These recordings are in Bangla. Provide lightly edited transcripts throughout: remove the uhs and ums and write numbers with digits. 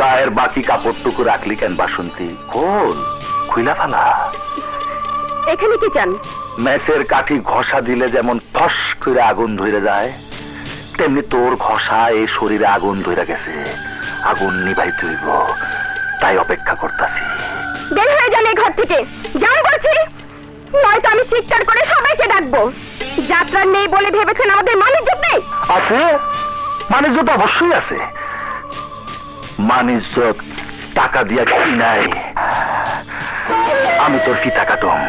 গায়ের বাকি কাপড়টুকু রাখলি কেন বাসন্তী? কোন খুইলা ফেলা। এখানে কি চান? মেসের কাঠি ঘষা দিলে যেমন ফস করে আগুন ধরে যায়, তেমনি তোর ঘষা এই শরীরে আগুন ধরে গেছে। আগুন নিভাই তুইব, তাই অপেক্ষা করতেছি। বের হয়ে যান এই ঘর থেকে, যান বলছি, নয়তো আমি চিৎকার করে সবাইকে ডাকবো। যাত্রা নেই বলে ভেবেছেন আমাদের মানিজ্য নেই? আছে, মানিজ্য তো অবশ্যই আছে। মানিজ্য টাকা দিয়া কি নাই? আমি তোর কি টাকা টম?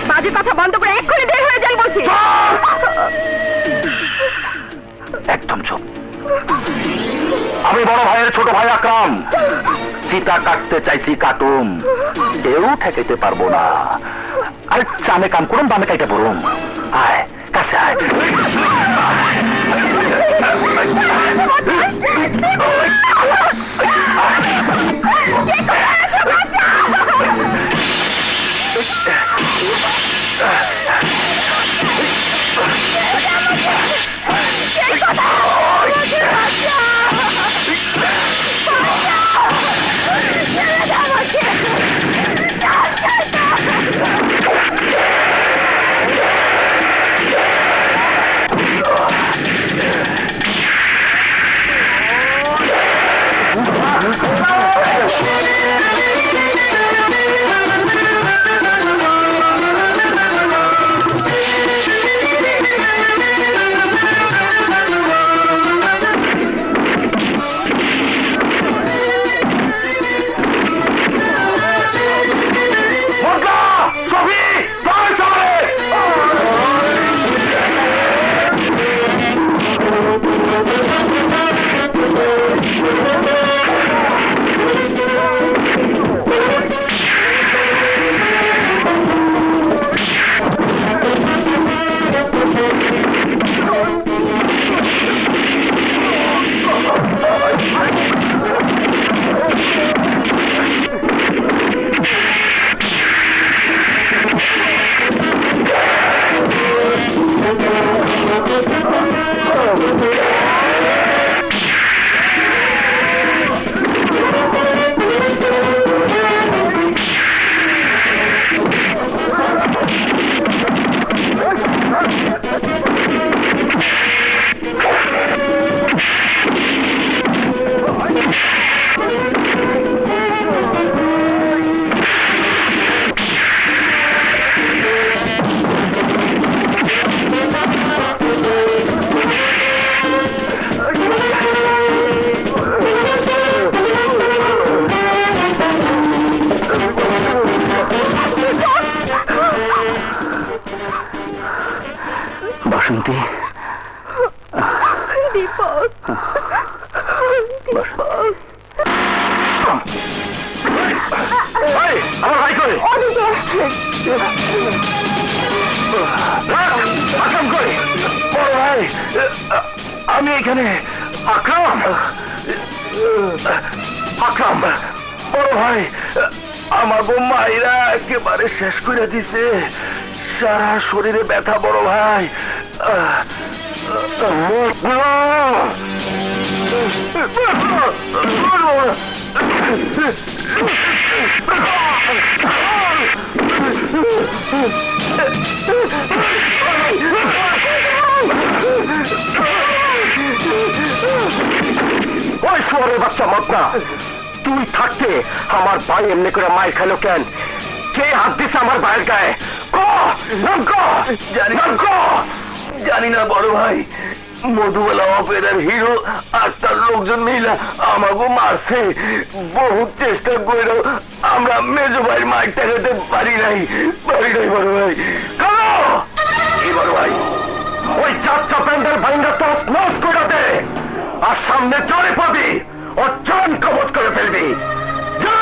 বাজে কথা বন্ধ করে এক্ষুনি বের হয়ে যান বলছি। একদম চুপ। আমি বড় ভাইয়ের ছোট ভাই আকরাম। সীতা কাটতে চাইছি কাটুম, কেউ ঠেকাইতে পারবো না। আরে চামে কাম করুম, বামে কাইটা পড়ুম। আয় কাছে আয়। বাসন্তী, দীপক, আমার ভাই কই? আকরাম কই? বড় ভাই, আমি এখানে। আকরাম, আকরাম, বড় ভাই, আমাগো মাইরা একেবারে শেষ করে দিছে। সারা শরীরে ব্যথা বড় ভাই। ওই শহরের বাচ্চা মতনা, তুই থাকতে আমার ভাই এমনি করে মায়ের খেলো কেন? কে হাত দিছে আমার ভাইয়ের গায়ে? জানি না বড় ভাই। মধুবালা অপেরার হিরো আর তার লোকজন মিলা আমাকে মারছে। বহুত চেষ্টা করে আমরা মেজো ভাইয়ের মায়ের ঠেকাতে পারি নাই বড় ভাই। এই বড় ভাই, ওই চারটা প্যান্ডেল ভাইঙ্গা তো নষ্ট করে দে। আর সামনে চলে পাবি ও জান কবজ করে ফেলবি। যা!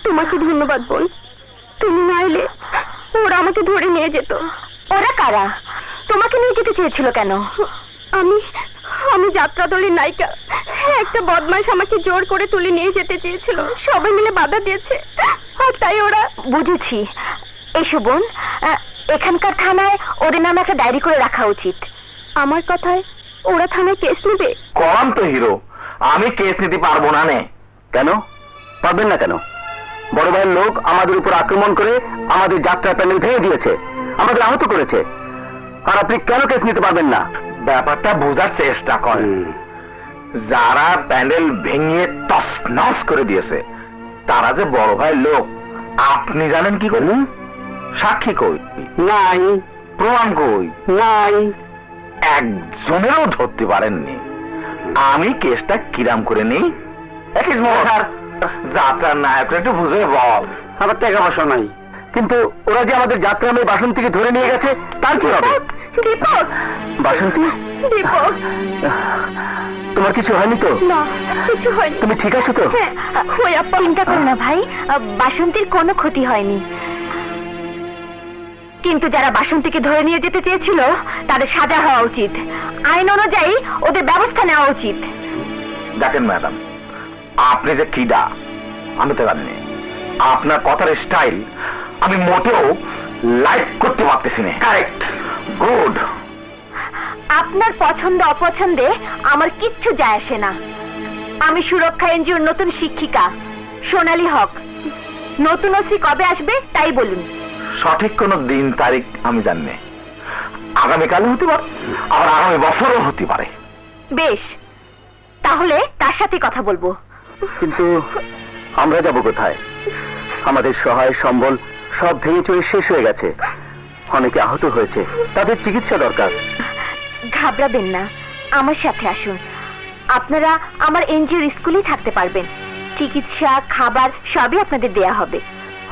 তোমাকে ধন্যবাদ বোন, তুমি না এলে আমাকে ধরে নিয়ে যেত। ওরা কারা? তোমাকে নিয়ে যেতে চেয়েছিল কেন? আমি আমি যাত্রা দলের নায়িকা। একটা বদমাশ আমাকে জোর করে তুলে নিয়ে যেতে চেয়েছিল, সবাই মিলে বাধা দিয়েছে, আর তাই ওরা। বুঝেছি। এসো বোন, এখানকার থানায় ওদের নামে একটা ডায়েরি করে রাখা উচিত। আমার কথায় ওরা থানায় কেস নেবে? কম তো হিরো, আমি কেস নিতে পারবো না। নে কেন পারবেন না কেন? বড় ভাইয়ের লোক আমাদের উপর আক্রমণ করে আমাদের যাত্রা প্যানেল ভেঙে দিয়েছে, আমাদের আহত করেছে, আর আপনি কেন কেস নিতে পারবেন না? ব্যাপারটা বোঝার চেষ্টা করেন। যারা প্যান্ডেল ভেঙে তছনছ করে দিয়েছে তারা যে বড় ভাইয়ের লোক আপনি জানেন কি করুন? সাক্ষী কই? নাই। প্রমাণ কই? নাই। একজনেরও ধরতে পারেননি। আমি কেসটা কিরাম করে নিই। যাত্রার নায়করা একটু বুঝে বল। আমার টাকা পয়সা নাই, কিন্তু ওরা যে আমাদের যাত্রা মেয়ে বাসন্তীকে ধরে নিয়ে গেছে, তার কি হবে? দীপক! বাসন্তী, দীপক! তোমার কিছু হয়নি তো? না, কিছু হয়নি। তুমি ঠিক আছো তো? হ্যাঁ, ওই আপা। চিন্তা করো না ভাই, বাসন্তীর কোনো ক্ষতি হয়নি। কিন্তু যারা বাসন্তীকে ধরে নিয়ে যেতে চেয়েছিল তাদের সাজা হওয়া উচিত, আইন অনুযায়ী ওদের ব্যবস্থা নেওয়া উচিত। দেখেন ম্যাডাম, আপনি যে কিডা আমি তো জানি। আপনার কথার স্টাইল আমি মোটেও লাইক করতে পারতেছি না। Correct, good. আপনার পছন্দ অপছন্দে আমার কিচ্ছু যায় আসে না। আমি সুরক্ষা এনজিওর নতুন শিক্ষিকা সোনালী হক। নতুন ওসি কবে আসবে তাই বলুন। সঠিক কোন দিন তারিখ আমি জানি না। আগামীকাল হতে পারে, আবার আগামী বছরও হতে পারে। বেশ, তাহলে তার সাথে কথা বলবো। কিন্তু আমরা যাব কোথায়? আমাদের সহায় সম্বল সব ভেঙে চুরে শেষ হয়ে গেছে, অনেকে আহত হয়েছে, তাদের চিকিৎসা দরকার। ঘাবড়াবেন না, আমার সাথে আসুন। আপনারা আমার এনজিওর স্কুলেই থাকতে পারবেন। চিকিৎসা, খাবার সবই আপনাদের দেয়া হবে।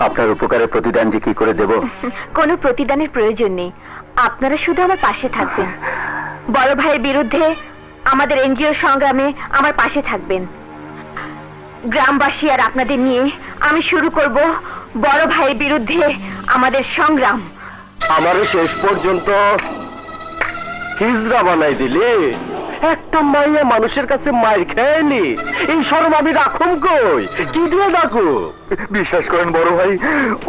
আপনার উপকারের প্রতিদান যে কি করে দেব? কোনো প্রতিদানের প্রয়োজন নেই, আপনারা শুধু আমার পাশে থাকবেন। বড় ভাইয়ের বিরুদ্ধে আমাদের এনজিও সংগ্রামে আমার পাশে থাকবেন। গ্রামবাসী আর আপনাদের নিয়ে আমি শুরু করব বড় ভাইয়ের বিরুদ্ধে আমাদের সংগ্রাম। আমারও শেষ পর্যন্ত হিজড়া বানাই দিলে। একটা মাইয়া মানুষের কাছে মাইর খেয়নি, এই শরম আমি রাখুম কই? কি দিয়ে ডাকু? বিশ্বাস করেন বড় ভাই,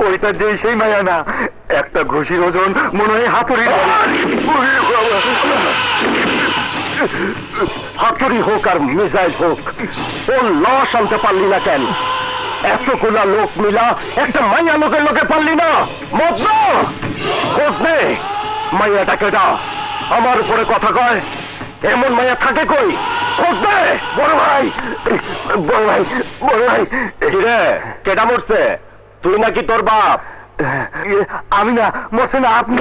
ওইটা যে সেই মায়া না, একটা ঘুষির ওজন মনে হয় হাতুড়ি। হাতুড়ি হোক আর মিসাইল হোক, ও লস আনতে পারলি না কেন? এতগুলা লোক মিলা একটা মাইয়া লোকের লোকে পারলি না? মত খোঁজ নে, মাইয়াটাকে দা। আমার উপরে কথা কয়, এমন মাইয়া থাকে কই? খোঁজ নে বড় ভাই। বড় ভাই, বড় ভাই। রে, কেটা মরছে? তুই নাকি তোর বাপ? আমি না, মরছে না আপনি।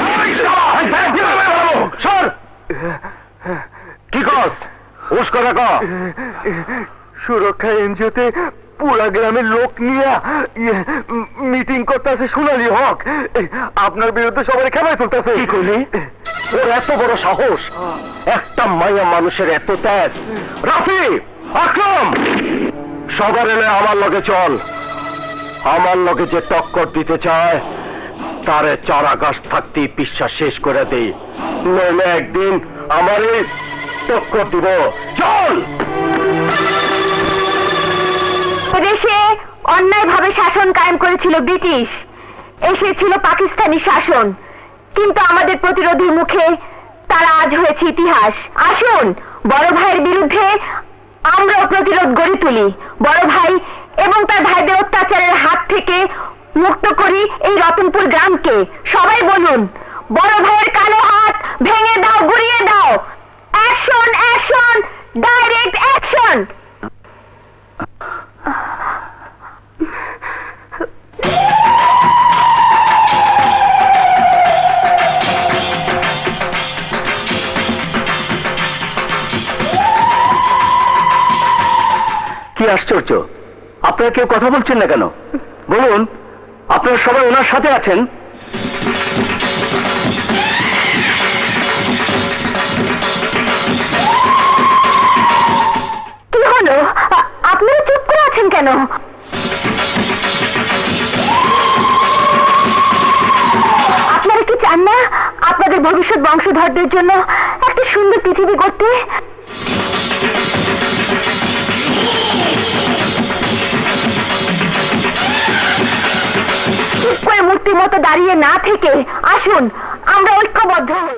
সর! কি কস? হুশ করে ক। সুরক্ষা এনজিওতে পুরা গ্রামের লোক নিয়ে মিটিং করতে আছে সোনালী হক। আপনার বিরুদ্ধে সবাই খেলায় তুলতেছে। কি করলি? ওর এত বড় সাহস, একটা মাইয়া মানুষের এত ত্যাগ। রাফি, আকরাম, সবার এলে আমার লগে চল। আমার লগে যে টক্কর দিতে চায় তারে চারা গাছ থাকতেই বিশ্বাস শেষ করে দেই, নইলে একদিন আমারই টক্কর দিব। চল! দেশে অন্যায়ভাবে শাসন কায়েম করেছিল ব্রিটিশ, এসেছিল পাকিস্তানি শাসন, কিন্তু আমাদের প্রতিরোধের মুখে তারা আজ হয়েছে ইতিহাস। আসুন বড় ভাইয়ের বিরুদ্ধে আমরাও প্রতিরোধ গড়ে তুলি। বড় ভাই এবং তার ভাইদের অত্যাচারের হাত থেকে মুক্ত করি এই রতনপুর গ্রামকে। সবাই বলুন, বড় ভাইয়ের কালো হাত ভেঙে দাও, গুড়িয়ে দাও। Action, action, direct action. কি আশ্চর্য, আপনারা কেউ কথা বলছেন না কেন? বলুন, আপনারা সবাই ওনার সাথে আছেন। কি হলো? আপনারা চুপ করে আছেন কেন? চান না আপনাদের ভবিষ্যৎ বংশধরদের জন্য একটা সুন্দর পৃথিবী করতে? চুপ করে মূর্তির মতো দাঁড়িয়ে না থেকে আসুন আমরা ঐক্যবদ্ধ হই।